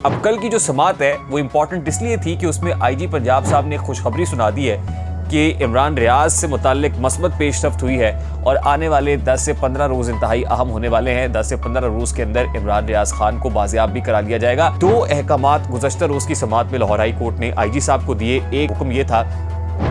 अब कल की जो समात है वो इम्पोर्टेंट इसलिए थी कि उसमें आईजी पंजाब साहब ने खुशखबरी सुना दी है कि इमरान रियाज से मुताल्लिक मस्बत पेशरफ्त हुई है और आने वाले 10 से 15 रोज इंतहाई अहम होने वाले हैं। 10 से 15 रोज के अंदर इमरान रियाज खान को बाजियाब भी करा लिया जाएगा। दो अहकामात गुज़श्ता रोज की समात में लाहौर हाई कोर्ट ने आईजी साहब को दिए। एक हुक्म ये था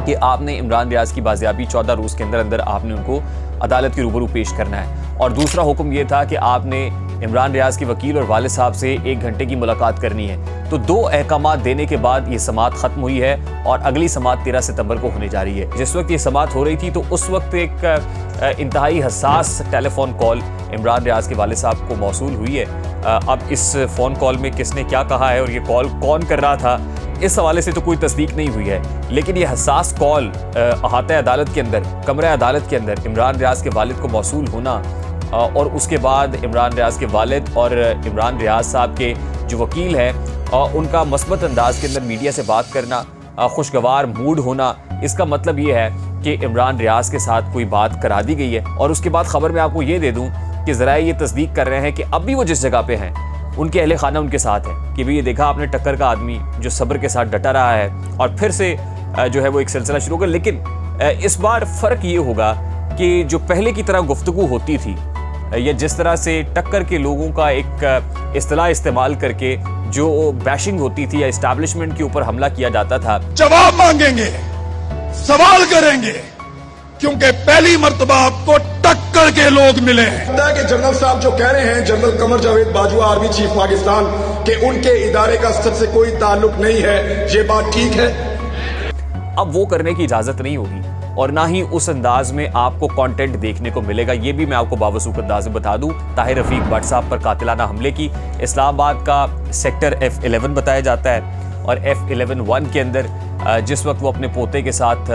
कि आपने इमरान रियाज की बाजियाबी 14 रोज के अंदर अंदर आपने उनको अदालत के रूबरू पेश करना है, और दूसरा हुक्म ये था कि आपने इमरान रियाज के वकील और वालिद साहब से 1 घंटे की मुलाकात करनी है। तो 2 अहकामात देने के बाद ये समात खत्म हुई है और अगली समात 13 सितंबर को होने जा रही है। जिस वक्त ये समात हो रही थी तो उस वक्त एक इंतहाई हसास टेलीफोन कॉल इमरान रियाज के वालिद साहब को मौसूल हुई है। अब इस फ़ोन कॉल में किसने क्या कहा है और ये कॉल कौन कर रहा था, इस हवाले से तो कोई तस्दीक नहीं हुई है, लेकिन ये हसास कॉल अहाता अदालत के अंदर, कमरा अदालत के अंदर इमरान रियाज के वालिद को मौसूल होना और उसके बाद इमरान रियाज के वालिद और इमरान रियाज साहब के जो वकील हैं उनका मस्बत अंदाज के अंदर मीडिया से बात करना, खुशगवार मूड होना, इसका मतलब ये है कि इमरान रियाज के साथ कोई बात करा दी गई है। और उसके बाद खबर में आपको ये दे दूं कि ज़राए ये तस्दीक कर रहे हैं कि अब भी वो जिस जगह पे हैं उनके अहले खाना उनके साथ है कि भाई ये देखा आपने टक्कर का आदमी जो सब्र के साथ डटा रहा है और फिर से जो है वो एक सिलसिला शुरू कर। लेकिन इस बार फ़र्क ये होगा कि जो पहले की तरह गुफ्तगू होती थी या जिस तरह से टक्कर के लोगों का एक इस्तिलाह इस्तेमाल करके जो बैशिंग होती थी या इस्टेब्लिशमेंट के ऊपर हमला किया जाता था, जवाब मांगेंगे, सवाल करेंगे, क्योंकि पहली मर्तबा आपको टक्कर के लोग मिले हैं। कि जनरल साहब जो कह रहे हैं, general Qamar Javed Bajwa army chief Pakistan के उनके इदारे का सर से कोई ताल्लुक नहीं है, ये बात ठीक है? अब वो करने की इजाजत नहीं होगी और ना ही उस अंदाज में आपको कंटेंट देखने को मिलेगा। ये भी मैं आपको बावसूख अंदाज में बता दूं, ताहिर रफीक भट्ट साहब पर कातिलाना हमले की इस्लामाबाद का सेक्टर F11 बताया जाता है और F11-1 के अंदर जिस वक्त वो अपने पोते के साथ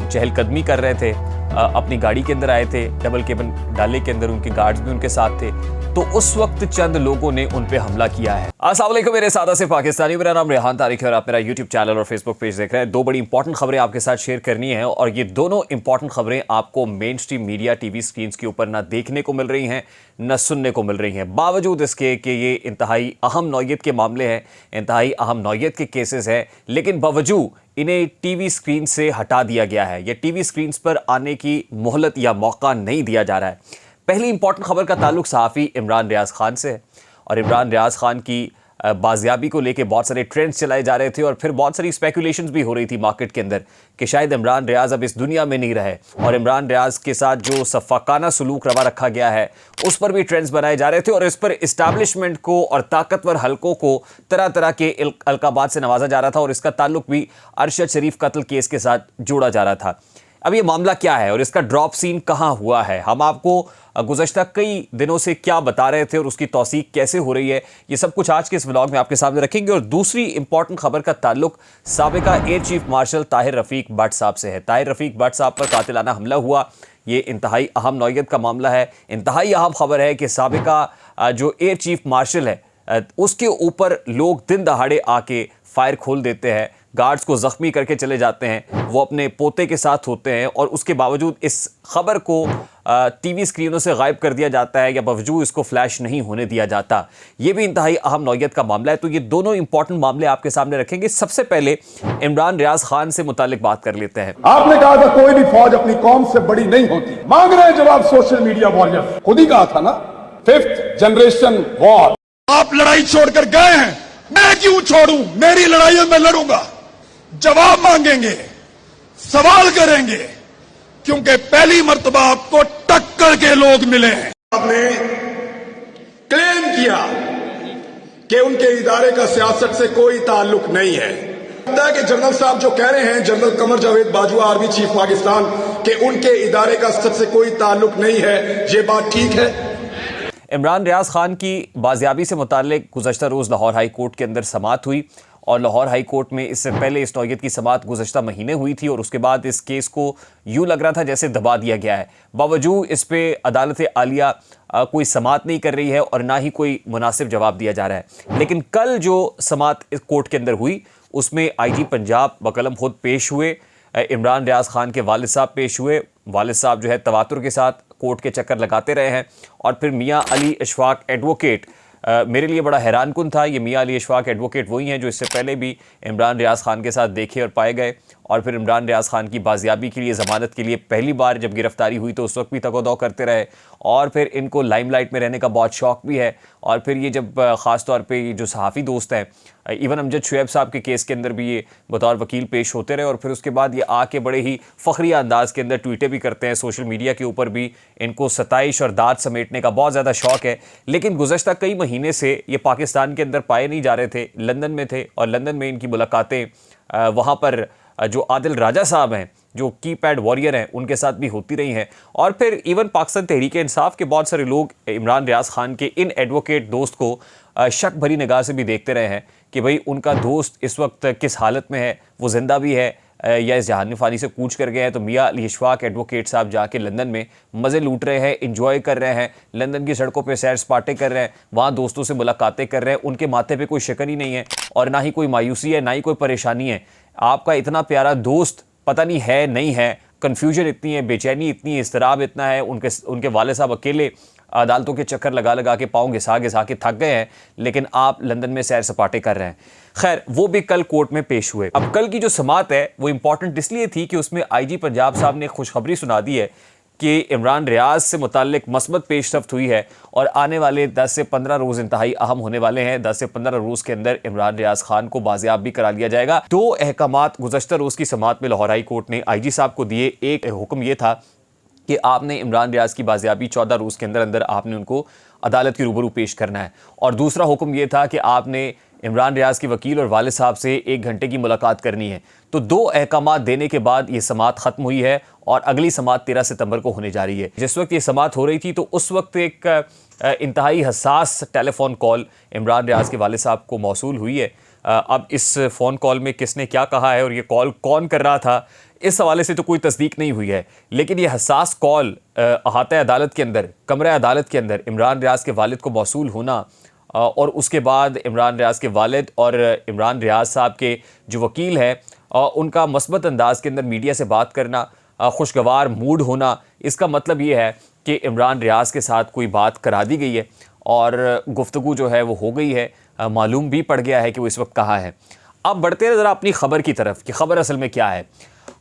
चहलकदमी कर रहे थे, अपनी गाड़ी के अंदर आए थे, डबल केबिन डाले के अंदर उनके गार्ड्स भी उनके साथ थे, तो उस वक्त चंद लोगों ने उन पे हमला किया है। अस्सलाम वालेकुम मेरे सादा से पाकिस्तानी, मेरा नाम रेहान तारिक है और आप मेरा यूट्यूब चैनल और फेसबुक पेज देख रहे हैं। 2 बड़ी इंपॉर्टेंट खबरें आपके साथ शेयर करनी है और ये दोनों इंपॉर्टेंट खबरें आपको main stream media TV screen के ऊपर ना देखने को मिल रही हैं न सुनने को मिल रही हैं, बावजूद इसके कि ये इंतहाई अहम नौयत के मामले हैं, इंतहाई अहम नौयत के केसेस हैं, लेकिन बावजूद इन्हें टीवी स्क्रीन से हटा दिया गया है। ये टीवी स्क्रीन पर आने की मोहलत या मौका नहीं दिया जा रहा है। पहली इंपॉर्टेंट खबर का ताल्लुक सहाफ़ी इमरान रियाज खान से है और इमरान रियाज खान की बाजियाबी को लेके बहुत सारे ट्रेंड्स चलाए जा रहे थे और फिर बहुत सारी स्पेकुलेशंस भी हो रही थी मार्केट के अंदर कि शायद इमरान रियाज अब इस दुनिया में नहीं रहे, और इमरान रियाज के साथ जो सफ़ाकाना सलूक रवा रखा गया है उस पर भी ट्रेंड्स बनाए जा रहे थे और इस पर इस्टेब्लिशमेंट को और ताकतवर हलकों को तरह तरह के अलकाबात से नवाजा जा रहा था और इसका ताल्लुक भी अरशद शरीफ कत्ल केस के साथ जोड़ा जा रहा था। अब ये मामला क्या है और इसका ड्रॉप सीन कहाँ हुआ है, हम आपको गुज़श्ता कई दिनों से क्या बता रहे थे और उसकी तौसीक कैसे हो रही है, ये सब कुछ आज के इस व्लॉग में आपके सामने रखेंगे। और दूसरी इंपॉर्टेंट खबर का ताल्लुक साबिका air chief marshal Tahir Rafiq Bhatt साहब से है। ताहिर रफीक भट्ट साहब पर कातिलाना हमला हुआ, ये इंतहाई अहम नौयत का मामला है। इंतहाई अहम खबर है कि साबिका जो एयर चीफ मार्शल है उसके ऊपर लोग दिन दहाड़े आके फायर खोल देते हैं, गार्ड्स को जख्मी करके चले जाते हैं, वो अपने पोते के साथ होते हैं और उसके बावजूद इस खबर को टीवी स्क्रीनों से गायब कर दिया जाता है या बावजूद इसको फ्लैश नहीं होने दिया जाता। ये भी इंतहाई अहम नौयत का मामला है। तो ये दोनों इंपॉर्टेंट मामले आपके सामने रखेंगे। सबसे पहले इमरान रियाज खान से मुतालिक बात कर लेते हैं। आपने कहा था कोई भी फौज अपनी कौम से बड़ी नहीं होती, मांग रहे हैं जवाब सोशल मीडिया वॉरियर। खुद ही कहा था ना, 5th जनरेशन वॉर। आप लड़ाई छोड़कर गए हैं, मैं क्यों छोड़ूं? मेरी लड़ाई में मैं लड़ूंगा। जवाब मांगेंगे, सवाल करेंगे, क्योंकि पहली मर्तबा आपको टक्कर के लोग मिले हैं। आपने क्लेम किया कि उनके इदारे का सियासत से कोई ताल्लुक नहीं है। कि जनरल साहब जो कह रहे हैं, general Qamar Javed Bajwa army chief Pakistan के उनके इदारे का सर से कोई ताल्लुक नहीं है, ये बात ठीक है? इमरान रियाज खान की बाजियाबी से मुताल्लिक गुज़श्ता रोज़ लाहौर हाई कोर्ट के अंदर समात हुई और लाहौर हाई कोर्ट में इससे पहले इस नौयत की समात गुज़श्ता महीने हुई थी और उसके बाद इस केस को यूँ लग रहा था जैसे दबा दिया गया है। बावजूद इस पे अदालत आलिया कोई समात नहीं कर रही है और ना ही कोई मुनासिब जवाब दिया जा रहा है। लेकिन कल जो समात इस कोर्ट के अंदर हुई उसमें आईजी पंजाब बकलम खुद पेश हुए, इमरान रियाज खान के वालिद साहब पेश हुए। वालिद साहब जो है तवातुर के साथ कोर्ट के चक्कर लगाते रहे हैं और फिर मियाँ अली अशफाक एडवोकेट मेरे लिए बड़ा हैरानकुन था। ये मियां अली इशफाक एडवोकेट वही हैं जो इससे पहले भी इमरान रियाज खान के साथ देखे और पाए गए, और फिर इमरान रियाज खान की बाजियाबी के लिए, ज़मानत के लिए पहली बार जब गिरफ्तारी हुई तो उस वक्त भी तगोदौ करते रहे, और फिर इनको लाइमलाइट में रहने का बहुत शौक भी है। और फिर ये जब ख़ास तौर पे ये जो सहाफ़ी दोस्त हैं, इवन अमजद शुएब साहब के केस के अंदर भी ये बतौर वकील पेश होते रहे, और फिर उसके बाद ये आके बड़े ही फ़ख्रिया अंदाज के अंदर ट्वीटें भी करते हैं, सोशल मीडिया के ऊपर भी इनको सताइश और दाद समेटने का बहुत ज़्यादा शौक है। लेकिन गुज़श्ता कई महीने से ये पाकिस्तान के अंदर पाए नहीं जा रहे थे, लंदन में थे, और लंदन में इनकी मुलाकातें वहाँ पर जो आदिल राजा साहब हैं जो कीपैड वॉरियर हैं उनके साथ भी होती रही हैं। और फिर इवन पाकिस्तान तहरीक इंसाफ के बहुत सारे लोग इमरान रियाज खान के इन एडवोकेट दोस्त को शक भरी निगाह से भी देखते रहे हैं कि भाई उनका दोस्त इस वक्त किस हालत में है, वो ज़िंदा भी है या इस जहान फ़ानी से कूच कर गए हैं। तो मियां अली इशफाक एडवोकेट साहब जाके लंदन में मज़े लूट रहे हैं, इंजॉय कर रहे हैं, लंदन की सड़कों पे सैर सपाटे कर रहे हैं, वहाँ दोस्तों से मुलाकातें कर रहे हैं, उनके माथे पे कोई शिकन ही नहीं है और ना ही कोई मायूसी है, ना ही कोई परेशानी है। आपका इतना प्यारा दोस्त पता नहीं है नहीं है, कन्फ्यूजन इतनी है, बेचैनी इतनी है, इस्तराब इतना है, उनके वाले साहब अकेले अदालतों के चक्कर लगा लगा के पाँव घिसा घिसा के थक गए हैं, लेकिन आप लंदन में सैर सपाटे कर रहे हैं। खैर, वो भी कल कोर्ट में पेश हुए। अब कल की जो समात है वो इंपॉर्टेंट इसलिए थी कि उसमें आईजी पंजाब साहब ने खुशखबरी सुना दी है कि इमरान रियाज से मुताल्लिक मस्बत पेशरफ्त हुई है और आने वाले 10 से 15 रोज़ इंतहाई अहम होने वाले हैं। 10 से 15 रोज़ के अंदर इमरान रियाज खान को बाजियाब भी करा लिया जाएगा। 2 अहकामात गुज़श्ता रोज़ की समात में लाहौर हाई कोर्ट ने आईजी साहब को दिए। एक हुक्म ये था कि आपने इमरान रियाज की बाजियाबी 14 रोज़ के अंदर अंदर आपने उनको अदालत के रूबरू पेश करना है, और दूसरा हुक्म यह था कि आपने इमरान रियाज के वकील और वालिद साहब से 1 घंटे की मुलाकात करनी है। तो 2 अहकामात देने के बाद ये समात ख़त्म हुई है और अगली समात 13 सितंबर को होने जा रही है। जिस वक्त ये समात हो रही थी तो उस वक्त एक इंतहाई हसास टेलीफोन कॉल इमरान रियाज के वालिद साहब को मौसूल हुई है। अब इस फ़ोन कॉल में किसने क्या कहा है और ये कॉल कौन कर रहा था, इस हवाले से तो कोई तस्दीक नहीं हुई है, लेकिन ये हसास कॉल अहाता अदालत के अंदर, कमरा अदालत के अंदर इमरान रियाज के वालिद को मौसूल होना और उसके बाद इमरान रियाज के वालिद और इमरान रियाज साहब के जो वकील हैं उनका मस्बत अंदाज के अंदर मीडिया से बात करना, खुशगवार मूड होना, इसका मतलब ये है कि इमरान रियाज के साथ कोई बात करा दी गई है और गुफ्तगू जो है वो हो गई है, मालूम भी पड़ गया है कि वो इस वक्त कहाँ है। अब बढ़ते हैं ज़रा अपनी ख़बर की तरफ कि ख़बर असल में क्या है।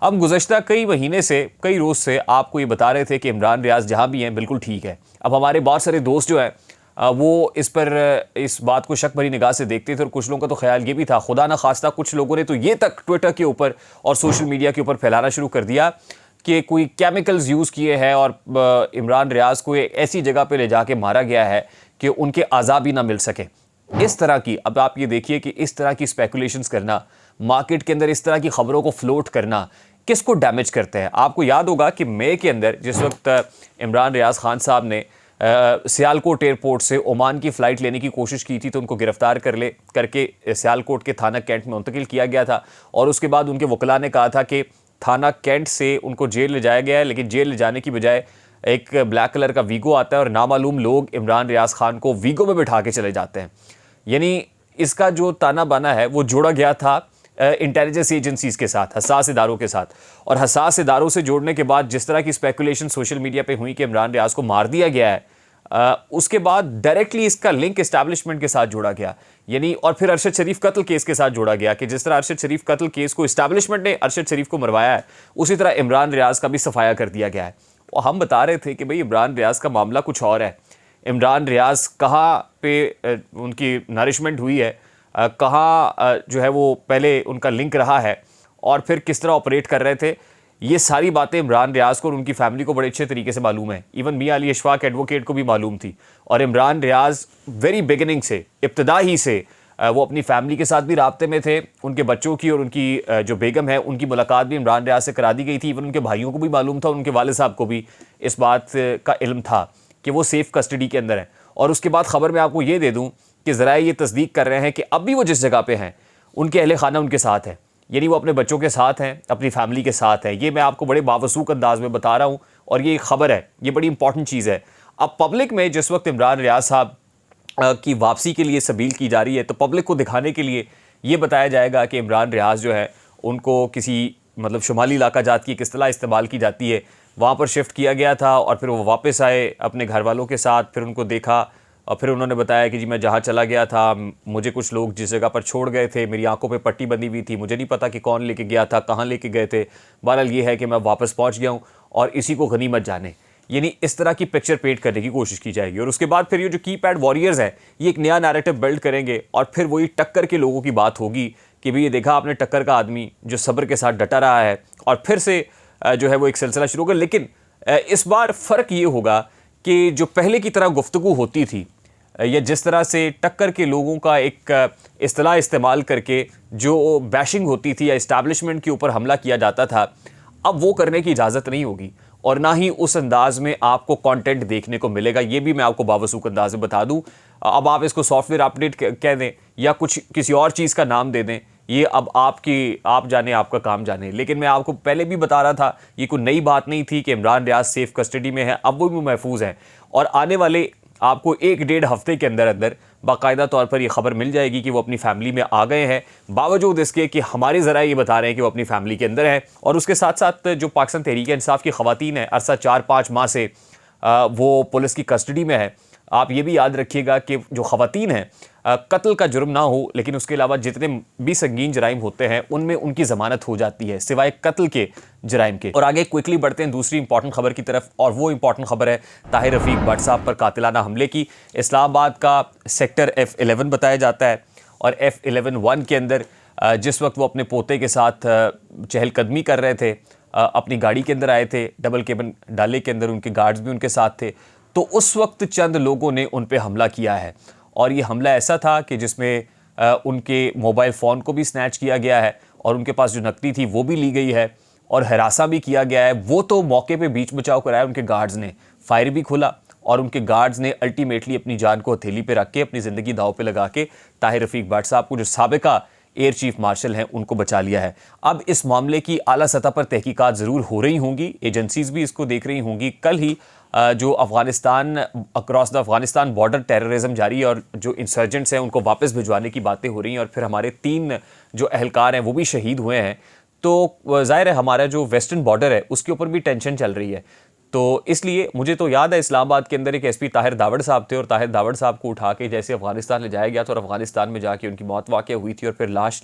अब गुज़श्ता कई महीने से, कई रोज़ से आपको ये बता रहे थे कि इमरान रियाज जहाँ भी हैं बिल्कुल ठीक है। अब हमारे बहुत सारे दोस्त जो हैं वो इस बात को शक भरी निगाह से देखते थे और कुछ लोगों का तो ख्याल ये भी था, खुदा न खास्ता कुछ लोगों ने तो ये तक ट्विटर के ऊपर और सोशल मीडिया के ऊपर फैलाना शुरू कर दिया कि कोई केमिकल्स यूज़ किए हैं और इमरान रियाज को ऐसी जगह पे ले जाके मारा गया है कि उनके आज़ाब ही ना मिल सके। इस तरह की, अब आप ये देखिए कि इस तरह की स्पेकुलेशंस करना, मार्केट के अंदर इस तरह की खबरों को फ्लोट करना किसको डैमेज करते हैं। आपको याद होगा कि मई के अंदर जिस वक्त इमरान रियाज खान साहब ने सियालकोट एयरपोर्ट से ओमान की फ़्लाइट लेने की कोशिश की थी तो उनको गिरफ़्तार करके सियालकोट के थाना कैंट में मुंतकिल किया गया था, और उसके बाद उनके वकला ने कहा था कि थाना कैंट से उनको जेल ले जाया गया है, लेकिन जेल ले जाने की बजाय एक ब्लैक कलर का वीगो आता है और नामालूम लोग इमरान रियाज खान को वीगो में बिठा के चले जाते हैं। यानी इसका जो ताना बाना है वो जोड़ा गया था इंटेलिजेंस एजेंसीज़ के साथ, हसास इदारों के साथ, और हसास इदारों से जोड़ने के बाद जिस तरह की स्पेकुलेशन सोशल मीडिया पे हुई कि इमरान रियाज को मार दिया गया है, उसके बाद डायरेक्टली इसका लिंक इस्टेब्लिशमेंट के साथ जोड़ा गया। यानी और फिर अरशद शरीफ कत्ल केस के साथ जोड़ा गया कि जिस तरह अरशद शरीफ कत्ल केस को इस्टेब्लिशमेंट ने अरशद शरीफ को मरवाया है, उसी तरह इमरान रियाज का भी सफाया कर दिया गया है। और हम बता रहे थे कि भाई इमरान रियाज का मामला कुछ और है। इमरान रियाज कहाँ पे उनकी नरिशमेंट हुई है, कहाँ जो है वो पहले उनका लिंक रहा है और फिर किस तरह ऑपरेट कर रहे थे, ये सारी बातें इमरान रियाज को और उनकी फैमिली को बड़े अच्छे तरीके से मालूम है। इवन मियां अली इशफाक एडवोकेट को भी मालूम थी। और इमरान रियाज वेरी बिगिनिंग से, इब्तदा ही से वो अपनी फैमिली के साथ भी राब्ते में थे। उनके बच्चों की और उनकी जो बेगम है उनकी मुलाकात भी इमरान रियाज से करा दी गई थी। इवन उनके भाइयों को भी मालूम था, उनके वालिद साहब को भी इस बात का इल्म था कि वो सेफ कस्टडी के अंदर है। और उसके बाद ख़बर मैं आपको ये दे दूँ कि ज़रा ये तस्दीक कर रहे हैं कि अब भी वो जिस जगह पे हैं उनके अहले खाना उनके साथ है, यानी वो अपने बच्चों के साथ हैं, अपनी फैमिली के साथ हैं। ये मैं आपको बड़े बावसूक अंदाज में बता रहा हूँ और ये खबर है, ये बड़ी इंपॉर्टेंट चीज़ है। अब पब्लिक में जिस वक्त इमरान रियाज साहब की वापसी के लिए सबील की जा रही है तो पब्लिक को दिखाने के लिए ये बताया जाएगा कि इमरान रियाज जो है उनको किसी मतलब शुमाली इलाका जात की किस तरह इस्तेमाल की जाती है, वहाँ पर शिफ्ट किया गया था और फिर वो वापस आए अपने घर वालों के साथ। फिर उनको देखा और फिर उन्होंने बताया कि जी मैं जहाँ चला गया था, मुझे कुछ लोग जिस जगह पर छोड़ गए थे, मेरी आंखों पे पट्टी बंधी हुई थी, मुझे नहीं पता कि कौन लेके गया था, कहाँ लेके गए थे, बहरहाल ये है कि मैं वापस पहुँच गया हूँ और इसी को गनीमत जाने। यानी इस तरह की पिक्चर पेंट करने की कोशिश की जाएगी। और उसके बाद फिर ये जो कीपैड वॉरियर्स हैं, ये एक नया नैरेटिव बिल्ड करेंगे और फिर वही टक्कर के लोगों की बात होगी कि भाई ये देखा आपने टक्कर का आदमी जो सब्र के साथ डटा रहा है, और फिर से जो है वो एक सिलसिला शुरू होगा। लेकिन इस बार फ़र्क ये होगा कि जो पहले की तरह गुफ्तगू होती थी या जिस तरह से टक्कर के लोगों का एक इस्तेलाह इस्तेमाल करके जो बैशिंग होती थी या इस्टेब्लिशमेंट के ऊपर हमला किया जाता था, अब वो करने की इजाज़त नहीं होगी और ना ही उस अंदाज में आपको कंटेंट देखने को मिलेगा। ये भी मैं आपको बावसूख अंदाज में बता दूं। अब आप इसको सॉफ्टवेयर अपडेट कह दें या कुछ किसी और चीज़ का नाम दे दें, ये अब आप जाने, आपका काम जाने। लेकिन मैं आपको पहले भी बता रहा था, ये कोई नई बात नहीं थी कि इमरान रियाज सेफ कस्टडी में है, अब वो भी महफूज हैं और आने वाले आपको 1-1.5 हफ्ते के अंदर अंदर बाकायदा तौर पर ये खबर मिल जाएगी कि वो अपनी फैमिली में आ गए हैं, बावजूद इसके कि हमारे ज़रा ये बता रहे हैं कि वो अपनी फैमिली के अंदर है। और उसके साथ साथ जो पाकिस्तान तहरीक इंसाफ की ख़वातीन है, अरसा 4-5 माह से वो पुलिस की कस्टडी में है। आप ये भी याद रखिएगा कि जो ख़वातीन हैं, कत्ल का जुर्म ना हो लेकिन उसके अलावा जितने भी संगीन जराइम होते हैं उनमें उनकी ज़मानत हो जाती है, सिवाय कत्ल के जराइम के। और आगे क्विकली बढ़ते हैं दूसरी इंपॉर्टेंट खबर की तरफ, और वो इंपॉर्टेंट खबर है ताहिर रफ़ीक भट्ट साहब पर कातिलाना हमले की। इस्लामाबाद का सेक्टर F11 बताया जाता है और F11-1 के अंदर जिस वक्त वो अपने पोते के साथ चहलकदमी कर रहे थे, अपनी गाड़ी के अंदर आए थे, डबल केबिन डाले के अंदर, उनके गार्ड्स भी उनके साथ थे, तो उस वक्त चंद लोगों ने उन पे हमला किया है। और ये हमला ऐसा था कि जिसमें उनके मोबाइल फ़ोन को भी स्नैच किया गया है और उनके पास जो नकदी थी वो भी ली गई है और हरासा भी किया गया है। वो तो मौके पे बीच बचाव कराया उनके गार्ड्स ने, फायर भी खुला और उनके गार्ड्स ने अल्टीमेटली अपनी जान को हथेली पे रख के, अपनी ज़िंदगी दाव पे लगा के ताहिर रफ़ीक भट्ट साहब को, जो साबिका एयर चीफ मार्शल हैं, उनको बचा लिया है। अब इस मामले की आला सतह पर तहकीकात ज़रूर हो रही होंगी, एजेंसीज़ भी इसको देख रही होंगी। कल ही जो Afghanistan, across the Afghanistan border terrorism जारी है और जो इंसर्जेंट्स हैं उनको वापस भिजवाने की बातें हो रही हैं और फिर हमारे 3 जो अहलकार हैं वो भी शहीद हुए हैं। तो ज़ाहिर है हमारा जो वेस्टर्न बॉर्डर है उसके ऊपर भी टेंशन चल रही है। तो इसलिए मुझे तो याद है इस्लामाबाद के अंदर एक एसपी ताहिर दावड़ साहब थे और ताहिर दावड़ साहब को उठा के जैसे अफगानिस्तान ले जाया गया था और अफगानिस्तान में जाके उनकी मौत वाक़या हुई थी और फिर लाश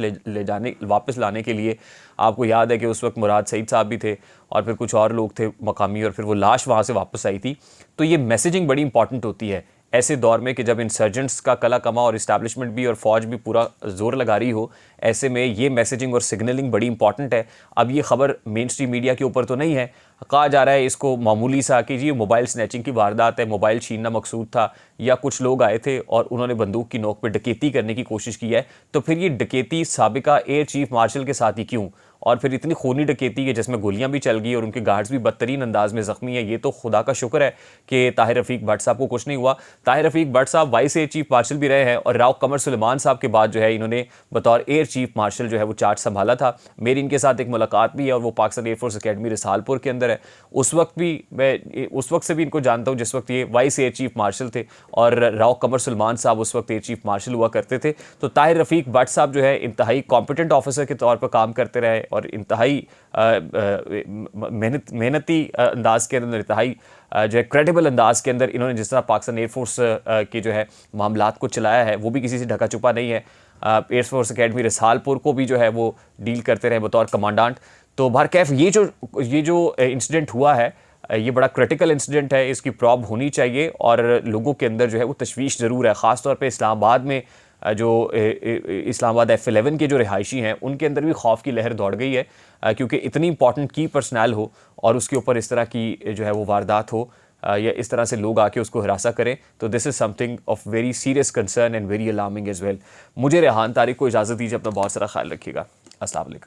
वापस लाने के लिए आपको याद है कि उस वक्त मुराद सईद साहब भी थे और फिर कुछ और लोग थे मकामी, और फिर वो लाश वहाँ से वापस आई थी। तो ये मैसेजिंग बड़ी इंपॉर्टेंट होती है ऐसे दौर में कि जब इंसर्जेंट्स का कला कमा और इस्टेब्लिशमेंट भी और फौज भी पूरा जोर लगा रही हो, ऐसे में ये मैसेजिंग और सिग्नलिंग बड़ी इंपॉर्टेंट है। अब ये खबर मेन स्ट्रीम मीडिया के ऊपर तो नहीं है, कहा जा रहा है इसको मामूली सा कि जी मोबाइल स्नैचिंग की वारदात है, मोबाइल छीनना मकसूद था या कुछ लोग आए थे और उन्होंने बंदूक की नोक पर डकैती करने की कोशिश की है। तो फिर ये डकैती साबिका एयर चीफ मार्शल के साथ ही क्यों, और फिर इतनी खूनी डकैती है जिसमें गोलियां भी चल गई और उनके गार्ड्स भी बदतरीन अंदाज में जख्मी है। ये तो खुदा का शुक्र है कि ताहिर रफ़ीक भट्ट साहब को कुछ नहीं हुआ। ताहिर रफ़ीक भट्ट साहब वाइस एयर चीफ मार्शल भी रहे हैं और राव कमर सुलेमान साहब के बाद जो है इन्होंने बतौर एयर चीफ मार्शल जो है वो चार्ज संभाला था। मेरी इनके साथ एक मुलाकात भी है और वो पाकिस्तान एयरफोर्स अकेडमी रिसालपुर के अंदर है। उस वक्त भी मैं उस वक्त से भी इनको जानता हूँ जिस वक्त ये वाइस एयर चीफ मार्शल थे और राव कमर सुलेमान साहब उस वक्त एयर चीफ मार्शल हुआ करते थे। तो ताहिर रफ़ीक भट्ट साहब जो है इंतहाई कॉम्पिटेंट ऑफिसर के तौर पर काम करते रहे और इंतहाई मेहनती अंदाज के अंदर, इंतहाई जो है क्रेडिबल अंदाज के अंदर इन्होंने जिस तरह पाकिस्तान एयरफोर्स के जो है मामलात को चलाया है वो भी किसी से ढका छुपा नहीं है। एयरफोर्स अकेडमी रिसालपुर को भी जो है वो डील करते रहे बतौर कमांडेंट। तो बहरकैफ ये जो इंसिडेंट हुआ है ये बड़ा क्रिटिकल इंसिडेंट है, इसकी प्रॉब होनी चाहिए और लोगों के अंदर जो है वो तशवीश ज़रूर है। ख़ास तौर पे इस्लामाबाद में जो इस्लामाबाद F11 के जो रिहायशी हैं उनके अंदर भी खौफ की लहर दौड़ गई है क्योंकि इतनी इंपॉर्टेंट की पर्सनल हो और उसके ऊपर इस तरह की जो है वो वारदात हो या इस तरह से लोग आके उसको हिरासा करें। तो this is something of very serious concern and very alarming as well. मुझे रेहान तारिक को इजाज़त दीजिए, अपना बहुत सारा ख्याल रखिएगा। अस्सलाम वालेकुम।